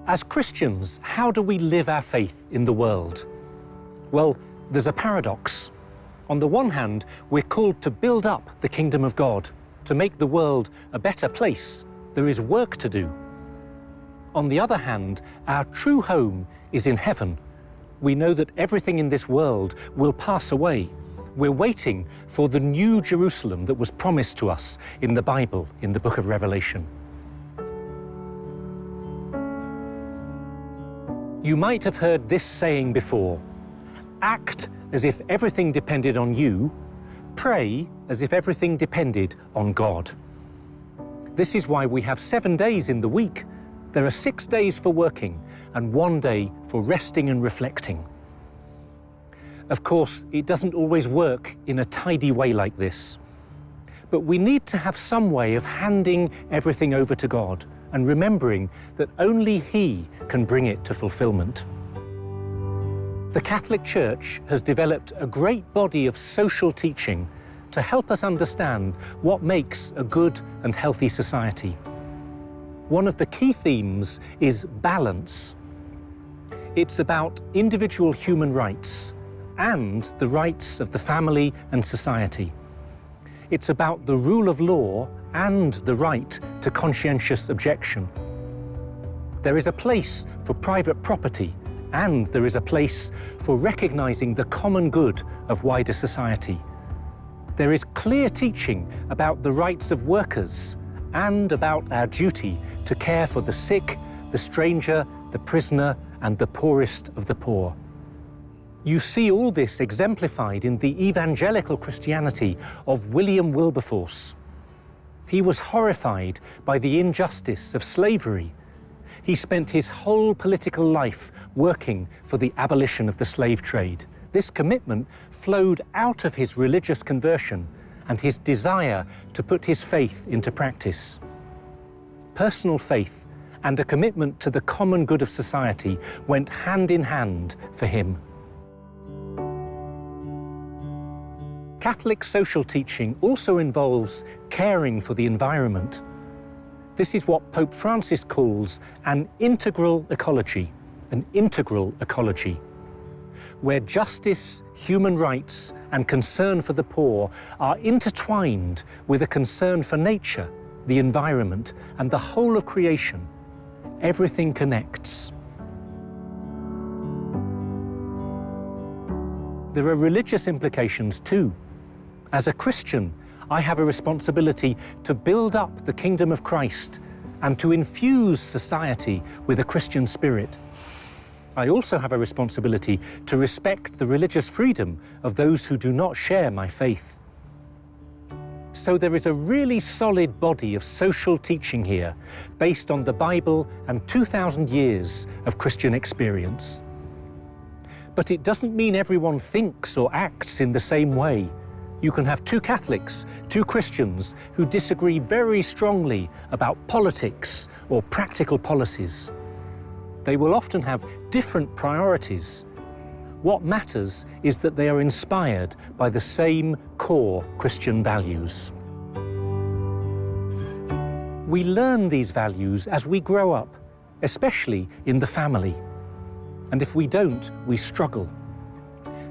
As Christians, how do we live our faith in the world? Well, there's a paradox. On the one hand, we're called to build up the kingdom of God, to make the world a better place. There is work to do. On the other hand, our true home is in heaven. We know that everything in this world will pass away. We're waiting for the new Jerusalem that was promised to us in the Bible, in the book of Revelation. You might have heard this saying before: act as if everything depended on you, pray as if everything depended on God. This is why we have 7 days in the week. There are 6 days for working and 1 day for resting and reflecting. Of course, it doesn't always work in a tidy way like this. But we need to have some way of handing everything over to God and remembering that only He can bring it to fulfillment. The Catholic Church has developed a great body of social teaching to help us understand what makes a good and healthy society. One of the key themes is balance. It's about individual human rights and the rights of the family and society. It's about the rule of law and the right to conscientious objection. There is a place for private property, and there is a place for recognizing the common good of wider society. There is clear teaching about the rights of workers and about our duty to care for the sick, the stranger, the prisoner, and the poorest of the poor. You see all this exemplified in the evangelical Christianity of William Wilberforce. He was horrified by the injustice of slavery. He spent his whole political life working for the abolition of the slave trade. This commitment flowed out of his religious conversion and his desire to put his faith into practice. Personal faith and a commitment to the common good of society went hand in hand for him. Catholic social teaching also involves caring for the environment. This is what Pope Francis calls an integral ecology, where justice, human rights, and concern for the poor are intertwined with a concern for nature, the environment, and the whole of creation. Everything connects. There are religious implications too. As a Christian, I have a responsibility to build up the kingdom of Christ and to infuse society with a Christian spirit. I also have a responsibility to respect the religious freedom of those who do not share my faith. So there is a really solid body of social teaching here, based on the Bible and 2,000 years of Christian experience. But it doesn't mean everyone thinks or acts in the same way. You can have 2 Catholics, 2 Christians, who disagree very strongly about politics or practical policies. They will often have different priorities. What matters is that they are inspired by the same core Christian values. We learn these values as we grow up, especially in the family. And if we don't, we struggle.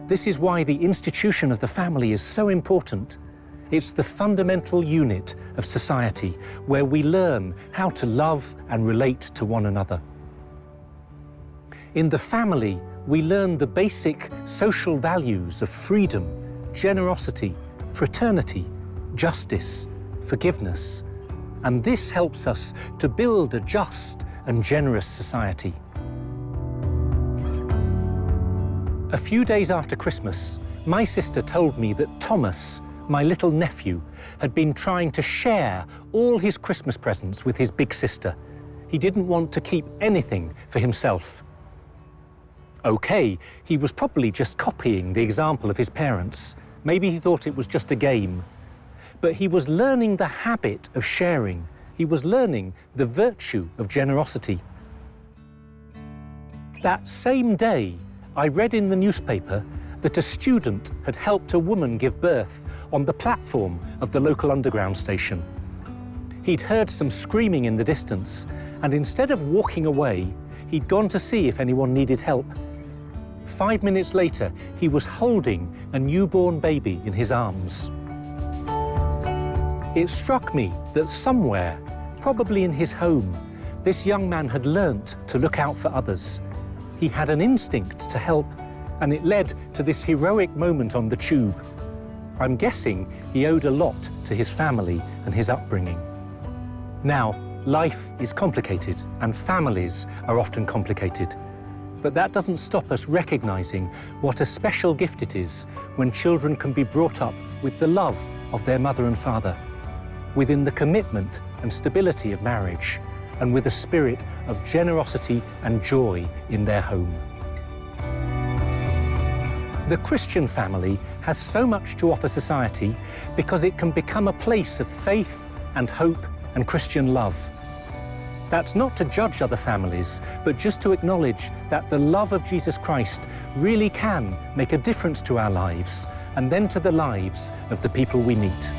This is why the institution of the family is so important. It's the fundamental unit of society where we learn how to love and relate to one another. In the family, we learn the basic social values of freedom, generosity, fraternity, justice, forgiveness, and this helps us to build a just and generous society. A few days after Christmas, my sister told me that Thomas, my little nephew, had been trying to share all his Christmas presents with his big sister. He didn't want to keep anything for himself. Okay, he was probably just copying the example of his parents. Maybe he thought it was just a game. But he was learning the habit of sharing. He was learning the virtue of generosity. That same day, I read in the newspaper that a student had helped a woman give birth on the platform of the local underground station. He'd heard some screaming in the distance, and instead of walking away, he'd gone to see if anyone needed help. 5 minutes later, he was holding a newborn baby in his arms. It struck me that somewhere, probably in his home, this young man had learnt to look out for others. He had an instinct to help, and it led to this heroic moment on the tube. I'm guessing he owed a lot to his family and his upbringing. Now, life is complicated, and families are often complicated. But that doesn't stop us recognizing what a special gift it is when children can be brought up with the love of their mother and father, within the commitment and stability of marriage, and with a spirit of generosity and joy in their home. The Christian family has so much to offer society because it can become a place of faith and hope and Christian love. That's not to judge other families, but just to acknowledge that the love of Jesus Christ really can make a difference to our lives and then to the lives of the people we meet.